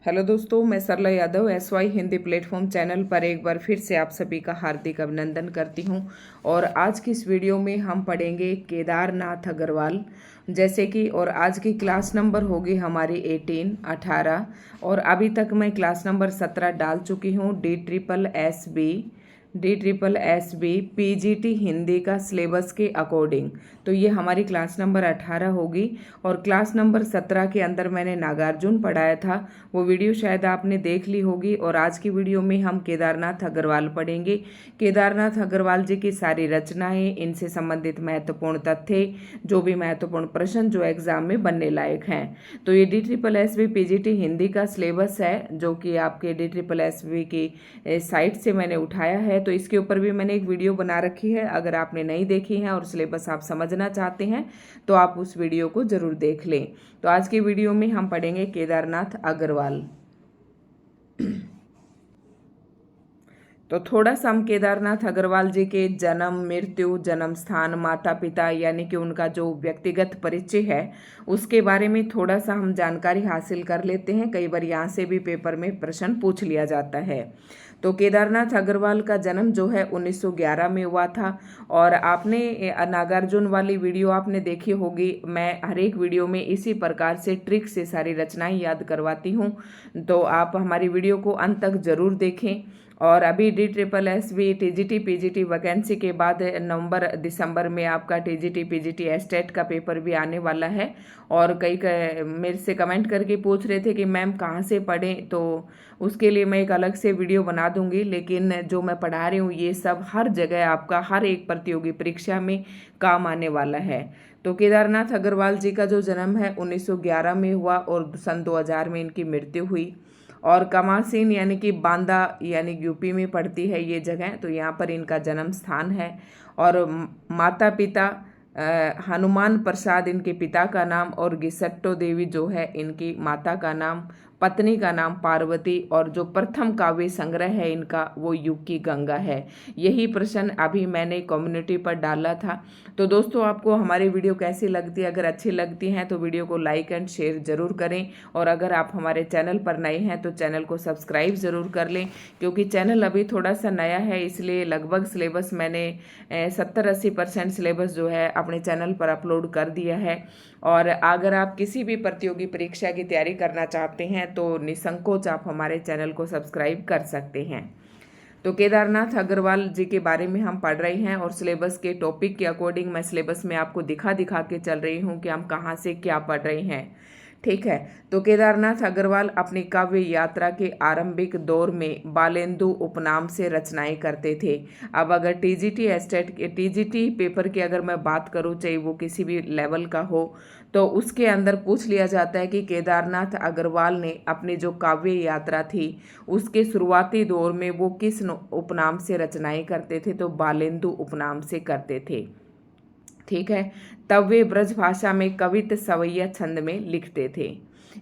Hello दोस्तों, मैं Sarla Yadav SY Hindi platform channel पर एक बार फिर से आप सभी का हार्दिक अभिनंदन करती हूं। और आज की इस वीडियो में हम पढ़ेंगे केदारनाथ अग्रवाल जैसे कि, और आज की क्लास नंबर होगी हमारी 18 और अभी तक मैं क्लास नंबर 17 डाल चुकी हूं। DSSB PGT हिंदी का सिलेबस के अकॉर्डिंग। तो ये हमारी क्लास नंबर 18 होगी। और क्लास नंबर 17 के अंदर मैंने नागार्जुन पढ़ाया था, वो वीडियो शायद आपने देख ली होगी। और आज की वीडियो में हम केदारनाथ अग्रवाल पढ़ेंगे। केदारनाथ अग्रवाल जी की सारी रचनाएं, इनसे संबंधित महत्वपूर्ण तथ्य, जो भी महत्वपूर्ण प्रश्न जो एग्जाम में बनने लायक हैं। तो ये DSSB PGT हिंदी का सिलेबस है, जो कि आपके DSSB की साइट से मैंने उठाया है। तो इसके ऊपर भी मैंने एक वीडियो बना रखी है। अगर आपने नहीं देखी है और सिलेबस आप समझना चाहते हैं तो आप उस वीडियो को जरूर देख लें। तो आज की वीडियो में हम पढ़ेंगे केदारनाथ अग्रवाल। तो थोड़ा सा हम केदारनाथ अग्रवाल जी के जन्म, मृत्यु, जन्म स्थान, माता पिता यानी कि उनका जो व्यक्तिगत परिचय है उसके बारे में थोड़ा सा हम जानकारी हासिल कर लेते हैं। कई बार यहाँ से भी पेपर में प्रश्न पूछ लिया जाता है। तो केदारनाथ अग्रवाल का जन्म जो है 1911 में हुआ था। और आपने नागार्जुन वाली वीडियो आपने देखी होगी। मैं हर एक वीडियो में इसी प्रकार से ट्रिक से सारी रचनाएं याद करवाती हूँ, तो आप हमारी वीडियो को अंत तक जरूर देखें। और अभी DSSB TGT PGT वैकेंसी के बाद नवंबर दिसंबर में आपका TGT PGT एस्टेट का पेपर भी आने वाला है। और कई मेरे से कमेंट करके पूछ रहे थे कि मैम कहाँ से पढ़ें, तो उसके लिए मैं एक अलग से वीडियो बना दूंगी। लेकिन जो मैं पढ़ा रही हूँ ये सब हर जगह आपका हर एक प्रतियोगी परीक्षा में काम आने वाला है। तो केदारनाथ अग्रवाल जी का जो जन्म है 1911 में हुआ और सन 2000 में इनकी मृत्यु हुई। और कमासीन यानी कि बांदा यानी यूपी में पड़ती है ये जगह, तो यहाँ पर इनका जन्म स्थान है। और माता पिता हनुमान प्रसाद इनके पिता का नाम, और गिसट्टो देवी जो है इनकी माता का नाम, पत्नी का नाम पार्वती। और जो प्रथम काव्य संग्रह है इनका वो युग की गंगा है। यही प्रश्न अभी मैंने कम्युनिटी पर डाला था। तो दोस्तों, आपको हमारी वीडियो कैसी लगती है? अगर अच्छी लगती हैं तो वीडियो को लाइक एंड शेयर जरूर करें। और अगर आप हमारे चैनल पर नए हैं तो चैनल को सब्सक्राइब जरूर कर लें, क्योंकि चैनल अभी थोड़ा सा नया है, इसलिए लगभग सिलेबस मैंने 70-80% सिलेबस जो है अपने चैनल पर अपलोड कर दिया है। और अगर आप किसी भी प्रतियोगी परीक्षा की तैयारी करना चाहते हैं तो निसंकोच आप हमारे चैनल को सब्सक्राइब कर सकते हैं। तो केदारनाथ अग्रवाल जी के बारे में हम पढ़ रहे हैं, और सिलेबस के टॉपिक के अकॉर्डिंग मैं सिलेबस में आपको दिखा दिखा के चल रही हूँ कि हम कहाँ से क्या पढ़ रहे हैं। ठीक है। तो केदारनाथ अग्रवाल अपनी काव्य यात्रा के आरंभिक दौर में बालेंदु उपनाम से रचनाएं करते थे। अब अगर TGT पेपर की अगर मैं बात करूं, चाहे वो किसी भी लेवल का हो, तो उसके अंदर पूछ लिया जाता है कि केदारनाथ अग्रवाल ने अपनी जो काव्य यात्रा थी उसके शुरुआती दौर में वो किस उपनाम से रचनाएं करते थे, तो बालेंदु उपनाम से करते थे। ठीक है। तब वे ब्रज भाषा में कवित सवैया छंद में लिखते थे।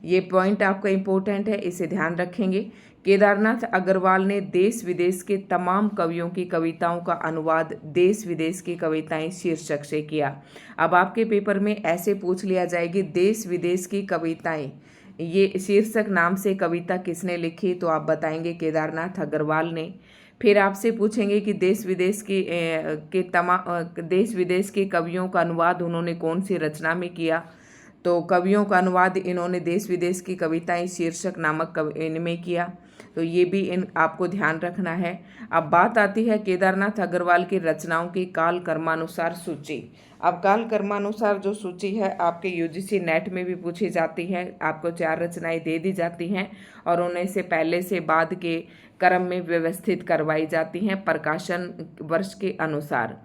ये पॉइंट आपका इम्पोर्टेंट है, इसे ध्यान रखेंगे। केदारनाथ अग्रवाल ने देश विदेश के तमाम कवियों की कविताओं का अनुवाद देश विदेश की कविताएं शीर्षक से किया। अब आपके पेपर में ऐसे पूछ लिया जाएगी देश विदेश की कविताएं, ये शीर्षक नाम से कविता किसने लिखी, तो आप बताएंगे केदारनाथ अग्रवाल ने। फिर आपसे पूछेंगे कि देश विदेश के कवियों का अनुवाद उन्होंने कौन सी रचना में किया, तो कवियों का अनुवाद इन्होंने देश विदेश की कविताएं शीर्षक नामक इनमें किया। तो ये भी आपको ध्यान रखना है। अब बात आती है केदारनाथ अग्रवाल की रचनाओं की काल कर्मानुसार सूची। अब काल कर्मानुसार जो सूची है आपके UGC नेट में भी पूछी जाती है। आपको 4 रचनाएं दे दी जाती हैं और उन्हें से पहले से बाद के क्रम में व्यवस्थित करवाई जाती हैं प्रकाशन वर्ष के अनुसार।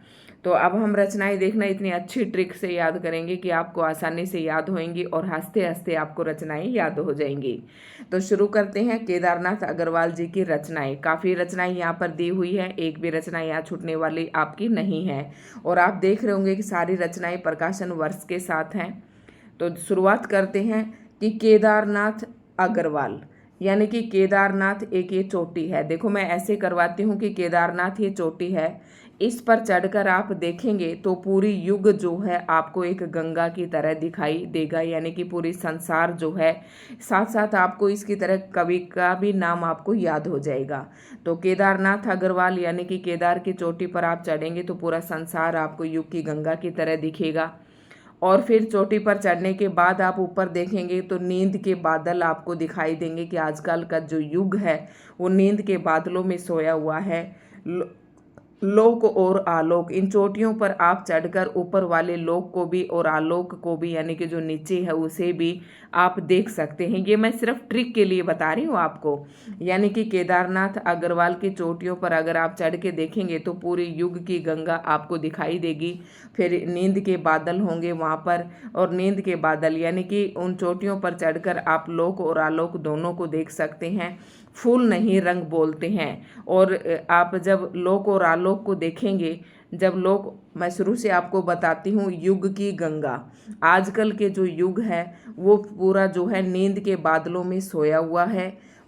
तो अब हम रचनाएं देखना इतनी अच्छी ट्रिक से याद करेंगे कि आपको आसानी से याद होंगी और हंसते हंसते आपको रचनाएं याद हो जाएंगी। तो शुरू करते हैं केदारनाथ अग्रवाल जी की रचनाएं। काफ़ी रचनाएं यहाँ पर दी हुई है, एक भी रचना यहाँ छूटने वाली आपकी नहीं है। और आप देख रहे होंगे कि सारी रचनाएं प्रकाशन वर्ष के साथ हैं। तो शुरुआत करते हैं कि केदारनाथ अग्रवाल यानी कि केदारनाथ एक ये चोटी है। देखो मैं ऐसे करवाती हूँ कि केदारनाथ ये चोटी है, इस पर चढ़कर आप देखेंगे तो पूरी युग जो है आपको एक गंगा की तरह दिखाई देगा, यानी कि पूरी संसार जो है, साथ साथ आपको इसकी तरह कवि का भी नाम आपको याद हो जाएगा। तो केदारनाथ अग्रवाल यानी कि केदार की चोटी पर आप चढ़ेंगे तो पूरा संसार आपको युग की गंगा की तरह दिखेगा। और फिर चोटी पर चढ़ने के बाद आप ऊपर देखेंगे तो नींद के बादल आपको दिखाई देंगे कि आजकल का जो युग है वो नींद के बादलों में सोया हुआ है। लोक और आलोक, इन चोटियों पर आप चढ़कर ऊपर वाले लोक को भी और आलोक को भी, यानी कि जो नीचे है उसे भी आप देख सकते हैं। ये मैं सिर्फ ट्रिक के लिए बता रही हूँ आपको। यानी कि केदारनाथ अग्रवाल की चोटियों पर अगर आप चढ़ के देखेंगे तो पूरी युग की गंगा आपको दिखाई देगी। फिर नींद के बादल होंगे वहाँ पर, और नींद के बादल यानी कि उन चोटियों पर चढ़कर आप लोक और आलोक दोनों को देख सकते हैं। फूल नहीं रंग बोलते हैं। और आप जब लोक और आलोक को देखेंगे, जब लोक, मैं शुरू से आपको बताती हूँ, युग की गंगा, आजकल के जो युग है वो पूरा जो है नींद के बादलों में सोया हुआ है,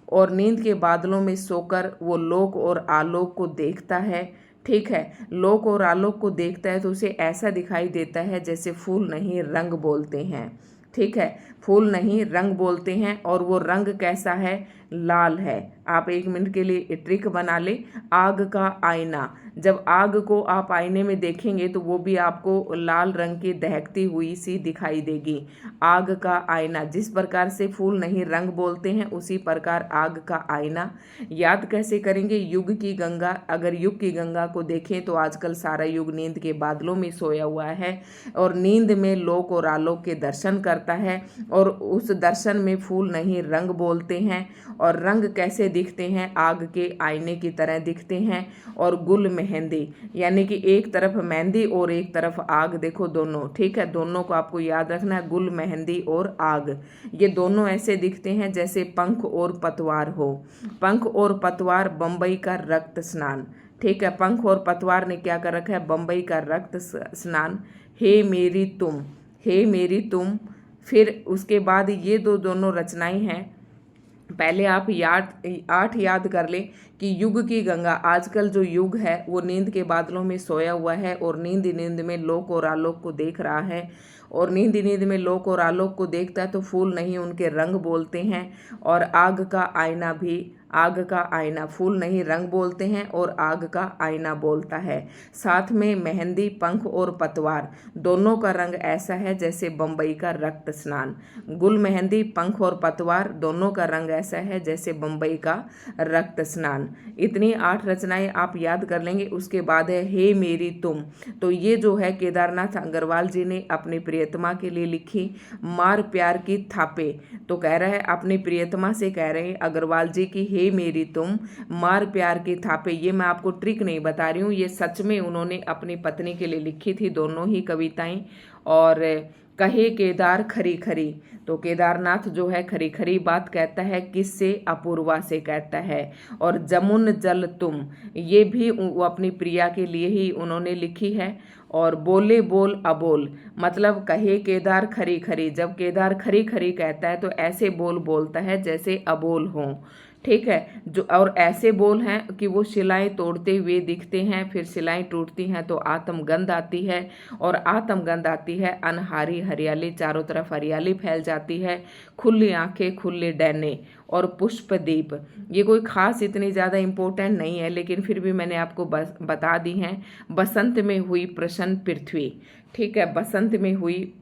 और नींद के बादलों में सोकर वो लोक और आलोक को देखता है। ठीक है, लोक और आलोक को देखता है तो उसे ऐसा दिखाई देता है जैसे फूल नहीं रंग बोलते हैं। ठीक है, फूल नहीं रंग बोलते हैं। और वो रंग कैसा है? लाल है। आप 1 मिनट के लिए ट्रिक बना ले, आग का आईना, जब आग को आप आईने में देखेंगे तो वो भी आपको लाल रंग की दहकती हुई सी दिखाई देगी। आग का आईना, जिस प्रकार से फूल नहीं रंग बोलते हैं उसी प्रकार आग का आईना। याद कैसे करेंगे? युग की गंगा, अगर युग की गंगा को देखें तो आजकल सारा युग नींद के बादलों में सोया हुआ है और नींद में लोक और आलोक के दर्शन करता है, और उस दर्शन में फूल नहीं रंग बोलते हैं। और रंग कैसे दिखते हैं? आग के आईने की तरह दिखते हैं। और गुल मेहंदी, यानी कि एक तरफ मेहंदी और एक तरफ आग, देखो दोनों, ठीक है, दोनों को आपको याद रखना है, गुल मेहंदी और आग, ये दोनों ऐसे दिखते हैं जैसे पंख और पतवार हो। पंख और पतवार, बम्बई का रक्त स्नान। ठीक है, पंख और पतवार ने क्या कर रखा है? बम्बई का रक्त स्नान। हे मेरी तुम, हे मेरी तुम। फिर उसके बाद ये दोनों रचनाएं हैं। पहले आप 8 याद कर ले कि युग की गंगा, आजकल जो युग है वो नींद के बादलों में सोया हुआ है और नींद में लोक और आलोक को देख रहा है। और नींद में लोक और आलोक को देखता है तो फूल नहीं उनके रंग बोलते हैं। और आग का आईना भी, आग का आईना, फूल नहीं रंग बोलते हैं और आग का आईना बोलता है। साथ में मेहंदी, पंख और पतवार, दोनों का रंग ऐसा है जैसे बम्बई का रक्त स्नान। गुल मेहंदी, पंख और पतवार, दोनों का रंग ऐसा है जैसे बम्बई का रक्त स्नान। इतनी 8 रचनाएं आप याद कर लेंगे। उसके बाद है हे मेरी तुम। तो ये जो है केदारनाथ अग्रवाल जी ने अपनी प्रियतमा के लिए लिखी। मार प्यार की थापे, तो कह रहा है अपनी प्रियतमा से कह रहे हैं अग्रवाल जी की, हे मेरी तुम, मार प्यार की थापे। ये मैं आपको ट्रिक नहीं बता रही हूँ, ये सच में उन्होंने अपनी पत्नी के लिए लिखी थी दोनों ही कविताएं। और कहे केदार खरी खरी, तो केदारनाथ जो है खरी खरी बात कहता है, किससे? अपूर्वा से कहता है। और जमुन जल तुम, ये भी वो अपनी प्रिया के लिए ही उन्होंने लिखी है। और बोले बोल अबोल, मतलब कहे केदार खरी खरी, जब केदार खरी खरी कहता है तो ऐसे बोल बोलता है जैसे अबोल हों। ठीक है, जो और ऐसे बोल हैं कि वो शिलाएं तोड़ते हुए दिखते हैं, फिर शिलाएं टूटती हैं तो आत्मगंध आती है, और आत्मगंध आती है अनहारी हरियाली, चारों तरफ हरियाली फैल जाती है। खुली आंखें, खुले डैने और पुष्पदीप, ये कोई खास इतनी ज़्यादा इम्पोर्टेंट नहीं है लेकिन फिर भी मैंने आपको बता दी हैं। बसंत में हुई प्रसन्न पृथ्वी, ठीक है, बसंत में हुई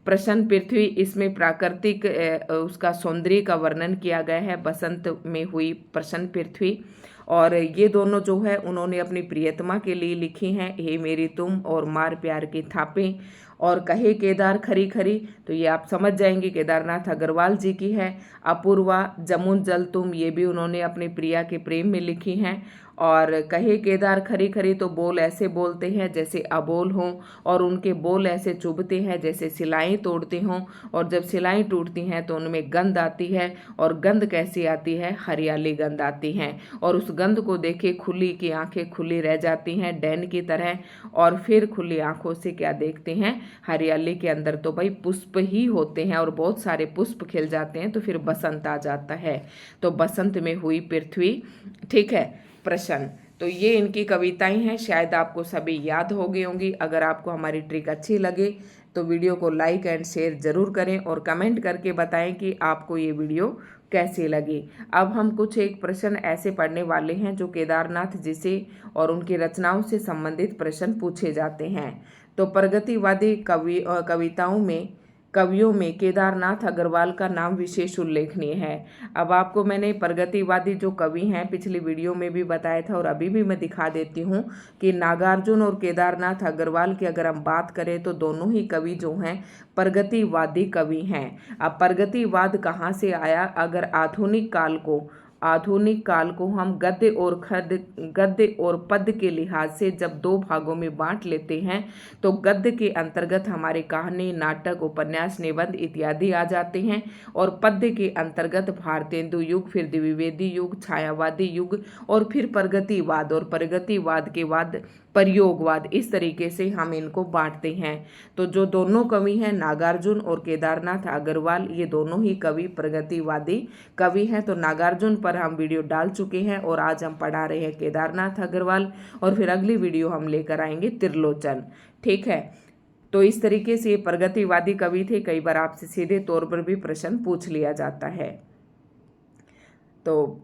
प्रसन्न पृथ्वी, इसमें प्राकृतिक उसका सौंदर्य का वर्णन किया गया है, बसंत में हुई प्रसन्न पृथ्वी। और ये दोनों जो है उन्होंने अपनी प्रियतमा के लिए लिखी हैं, हे मेरी तुम और मार प्यार की थापें। और कहे केदार खरी खरी, तो ये आप समझ जाएंगे केदारनाथ अग्रवाल जी की है। अपूर्वा, जमुन जल तुम, ये भी उन्होंने अपनी प्रिया के प्रेम में लिखी हैं। और कहे केदार खरी खरी, तो बोल ऐसे बोलते हैं जैसे अबोल हों, और उनके बोल ऐसे चुभते हैं जैसे सिलाएं तोड़ते हों, और जब सिलाएं टूटती हैं तो उनमें गंध आती है, और गंध कैसी आती है? हरियाली गंध आती है। और उस गंध को देखे खुली की आंखें खुली रह जाती हैं डैन की तरह, और फिर खुली आंखों से क्या देखते हैं? हरियाली के अंदर तो भाई पुष्प ही होते हैं, और बहुत सारे पुष्प खिल जाते हैं तो फिर बसंत आ जाता है। तो बसंत में हुई पृथ्वी, ठीक है, प्रसन्न। तो ये इनकी कविताएं हैं, शायद आपको सभी याद हो गई होंगी। अगर आपको हमारी ट्रिक अच्छी लगे तो वीडियो को लाइक एंड शेयर ज़रूर करें और कमेंट करके बताएं कि आपको ये वीडियो कैसी लगी। अब हम कुछ एक प्रश्न ऐसे पढ़ने वाले हैं जो केदारनाथ जी से और उनकी रचनाओं से संबंधित प्रश्न पूछे जाते हैं। तो प्रगतिवादी कवियों में केदारनाथ अग्रवाल का नाम विशेष उल्लेखनीय है। अब आपको मैंने प्रगतिवादी जो कवि हैं पिछली वीडियो में भी बताया था और अभी भी मैं दिखा देती हूँ कि नागार्जुन और केदारनाथ अग्रवाल की अगर हम बात करें तो दोनों ही कवि जो हैं प्रगतिवादी कवि हैं। अब प्रगतिवाद कहाँ से आया? अगर आधुनिक काल को हम गद्य और पद्य के लिहाज से जब दो भागों में बांट लेते हैं तो गद्य के अंतर्गत हमारे कहानी, नाटक, उपन्यास, निबंध इत्यादि आ जाते हैं और पद्य के अंतर्गत भारतेंदु युग, फिर द्विवेदी युग, छायावादी युग और फिर प्रगतिवाद और प्रगतिवाद के बाद प्रयोगवाद, इस तरीके से हम इनको बांटते हैं। तो जो दोनों कवि हैं नागार्जुन और केदारनाथ अग्रवाल, ये दोनों ही कवि प्रगतिवादी कवि हैं। तो नागार्जुन पर हम वीडियो डाल चुके हैं और आज हम पढ़ा रहे हैं केदारनाथ अग्रवाल और फिर अगली वीडियो हम लेकर आएंगे त्रिलोचन। ठीक है, तो इस तरीके से ये प्रगतिवादी कवि थे। कई बार आपसे सीधे तौर पर भी प्रश्न पूछ लिया जाता है। तो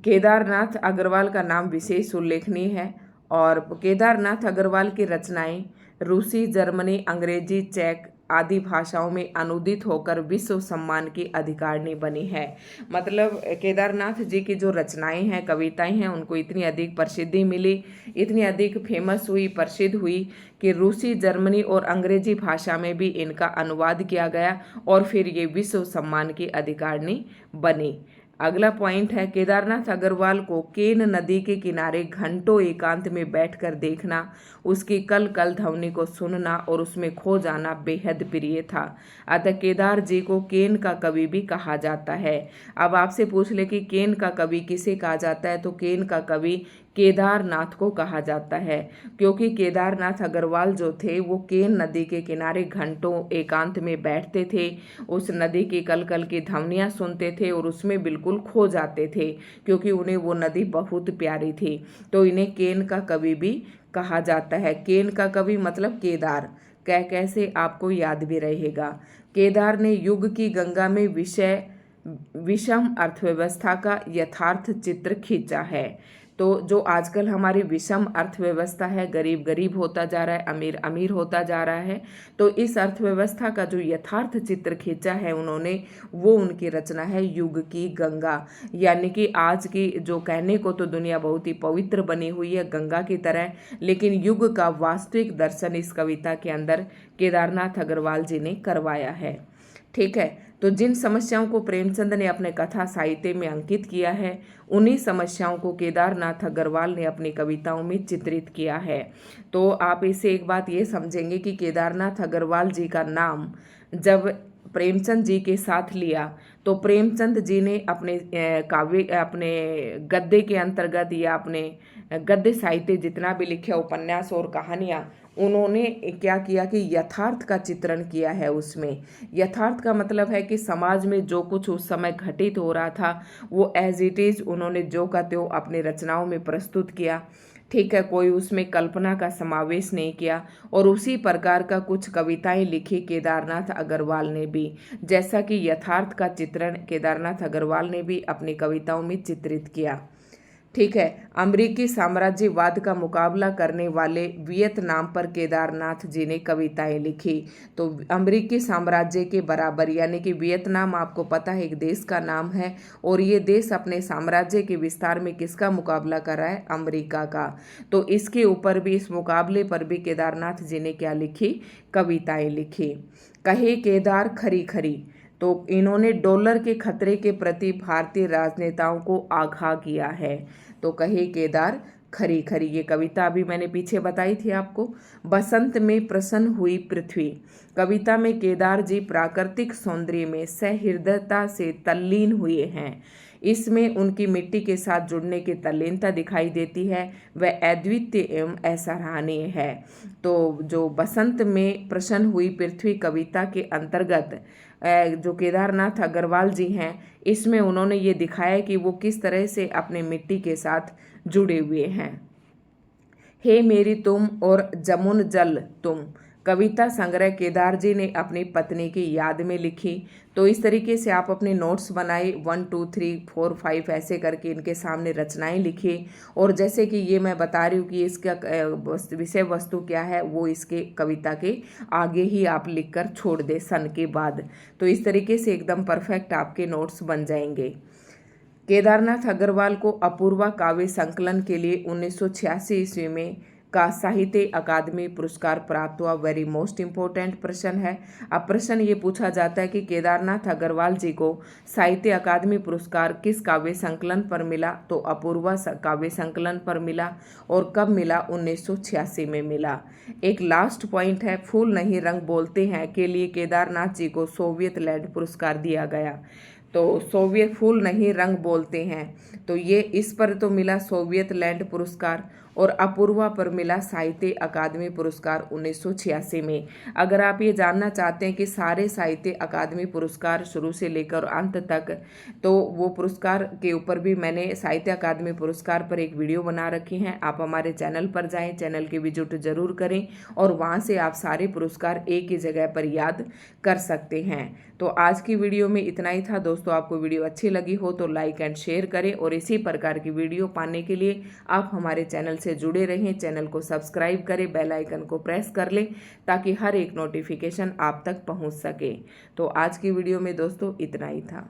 केदारनाथ अग्रवाल का नाम विशेष उल्लेखनीय है और केदारनाथ अग्रवाल की रचनाएं रूसी, जर्मनी, अंग्रेजी, चेक आदि भाषाओं में अनुदित होकर विश्व सम्मान की अधिकारिणी बनी है। मतलब केदारनाथ जी की जो रचनाएं हैं, कविताएं हैं, उनको इतनी अधिक प्रसिद्धि मिली, इतनी अधिक फेमस हुई, प्रसिद्ध हुई कि रूसी, जर्मनी और अंग्रेजी भाषा में भी इनका अनुवाद किया गया और फिर ये विश्व सम्मान की अधिकारिणी बनी। अगला पॉइंट है, केदारनाथ अग्रवाल को केन नदी के किनारे घंटों एकांत में बैठकर देखना, उसकी कल कल ध्वनि को सुनना और उसमें खो जाना बेहद प्रिय था। अतः केदार जी को केन का कवि भी कहा जाता है। अब आपसे पूछ ले कि केन का कवि किसे कहा जाता है, तो केन का कवि केदारनाथ को कहा जाता है, क्योंकि केदारनाथ अग्रवाल जो थे वो केन नदी के किनारे घंटों एकांत में बैठते थे, उस नदी की कल कल की ध्वनियाँ सुनते थे और उसमें बिल्कुल खो जाते थे, क्योंकि उन्हें वो नदी बहुत प्यारी थी। तो इन्हें केन का कवि भी कहा जाता है। केन का कवि मतलब केदार, कैसे आपको याद भी रहेगा। केदार ने युग की गंगा में विषम अर्थव्यवस्था का यथार्थ चित्र खींचा है। तो जो आजकल हमारी विषम अर्थव्यवस्था है, गरीब गरीब होता जा रहा है, अमीर अमीर होता जा रहा है, तो इस अर्थव्यवस्था का जो यथार्थ चित्र खींचा है उन्होंने, वो उनकी रचना है युग की गंगा। यानी कि आज की जो कहने को तो दुनिया बहुत ही पवित्र बनी हुई है गंगा की तरह, लेकिन युग का वास्तविक दर्शन इस कविता के अंदर केदारनाथ अग्रवाल जी ने करवाया है। ठीक है, तो जिन समस्याओं को प्रेमचंद ने अपने कथा साहित्य में अंकित किया है, उन्हीं समस्याओं को केदारनाथ अग्रवाल ने अपनी कविताओं में चित्रित किया है। तो आप इसे एक बात ये समझेंगे कि केदारनाथ अग्रवाल जी का नाम जब प्रेमचंद जी के साथ लिया तो प्रेमचंद जी ने अपने अपने गद्य के अंतर्गत या अपने गद्य साहित्य जितना भी लिखा, उपन्यास और कहानियाँ, उन्होंने क्या किया कि यथार्थ का चित्रण किया है। उसमें यथार्थ का मतलब है कि समाज में जो कुछ उस समय घटित हो रहा था वो एज इट इज उन्होंने जो का त्यों अपनी रचनाओं में प्रस्तुत किया। ठीक है, कोई उसमें कल्पना का समावेश नहीं किया। और उसी प्रकार का कुछ कविताएं लिखी केदारनाथ अग्रवाल ने भी, जैसा कि यथार्थ का चित्रण केदारनाथ अग्रवाल ने भी अपनी कविताओं में चित्रित किया। ठीक है, अमेरिकी साम्राज्यवाद का मुकाबला करने वाले वियतनाम पर केदारनाथ जी ने कविताएं लिखी। तो अमेरिकी साम्राज्य के बराबर, यानी कि वियतनाम आपको पता है एक देश का नाम है, और ये देश अपने साम्राज्य के विस्तार में किसका मुकाबला कर रहा है? अमेरिका का। तो इसके ऊपर भी, इस मुकाबले पर भी केदारनाथ जी ने क्या लिखी? कविताएं लिखी। कहे केदार खरी खरी, तो इन्होंने डॉलर के खतरे के प्रति भारतीय राजनेताओं को आगाह किया है। तो कहे केदार खरी खरी, ये कविता अभी मैंने पीछे बताई थी आपको। बसंत में प्रसन्न हुई पृथ्वी, कविता में केदार जी प्राकृतिक सौंदर्य में सहृदयता से तल्लीन हुए हैं। इसमें उनकी मिट्टी के साथ जुड़ने की तल्लीनता दिखाई देती है, वह अद्वितीय एवं असराहनीय है। तो जो बसंत में प्रसन्न हुई पृथ्वी कविता के अंतर्गत जो केदारनाथ अग्रवाल जी हैं, इसमें उन्होंने ये दिखाया कि वो किस तरह से अपने मिट्टी के साथ जुड़े हुए हैं। हे मेरी तुम और जमुन जल तुम कविता संग्रह केदार जी ने अपनी पत्नी की याद में लिखी। तो इस तरीके से आप अपने नोट्स बनाए, 1 2 3 4 5 ऐसे करके इनके सामने रचनाएं लिखिए। और जैसे कि ये मैं बता रही हूँ कि इसका विषय वस्तु क्या है, वो इसके कविता के आगे ही आप लिख कर छोड़ दे सन के बाद। तो इस तरीके से एकदम परफेक्ट आपके नोट्स बन जाएंगे। केदारनाथ अग्रवाल को अपूर्वा काव्य संकलन के लिए 1986 ईस्वी में का साहित्य अकादमी पुरस्कार प्राप्त हुआ। वेरी मोस्ट इम्पोर्टेंट प्रश्न है। अब प्रश्न ये पूछा जाता है कि केदारनाथ अग्रवाल जी को साहित्य अकादमी पुरस्कार किस काव्य संकलन पर मिला? तो अपूर्वा काव्य संकलन पर मिला। और कब मिला? 1986 में मिला। एक लास्ट पॉइंट है, फूल नहीं रंग बोलते हैं के लिए केदारनाथ जी को सोवियत लैंड पुरस्कार दिया गया। तो सोवियत फूल नहीं रंग बोलते हैं, तो ये इस पर तो मिला सोवियत लैंड पुरस्कार। और अपूर्वा पर मिला साहित्य अकादमी पुरस्कार 1986 में। अगर आप ये जानना चाहते हैं कि सारे साहित्य अकादमी पुरस्कार शुरू से लेकर अंत तक, तो वो पुरस्कार के ऊपर भी मैंने साहित्य अकादमी पुरस्कार पर एक वीडियो बना रखी है। आप हमारे चैनल पर जाएं, चैनल की विजिट जरूर करें और वहाँ से आप सारे पुरस्कार एक ही जगह पर याद कर सकते हैं। तो आज की वीडियो में इतना ही था दोस्तों। आपको वीडियो अच्छी लगी हो तो लाइक एंड शेयर करें और इसी प्रकार की वीडियो पाने के लिए आप हमारे चैनल से जुड़े रहें। चैनल को सब्सक्राइब करें, बेल आइकन को प्रेस कर लें ताकि हर एक नोटिफिकेशन आप तक पहुंच सके। तो आज की वीडियो में दोस्तों इतना ही था।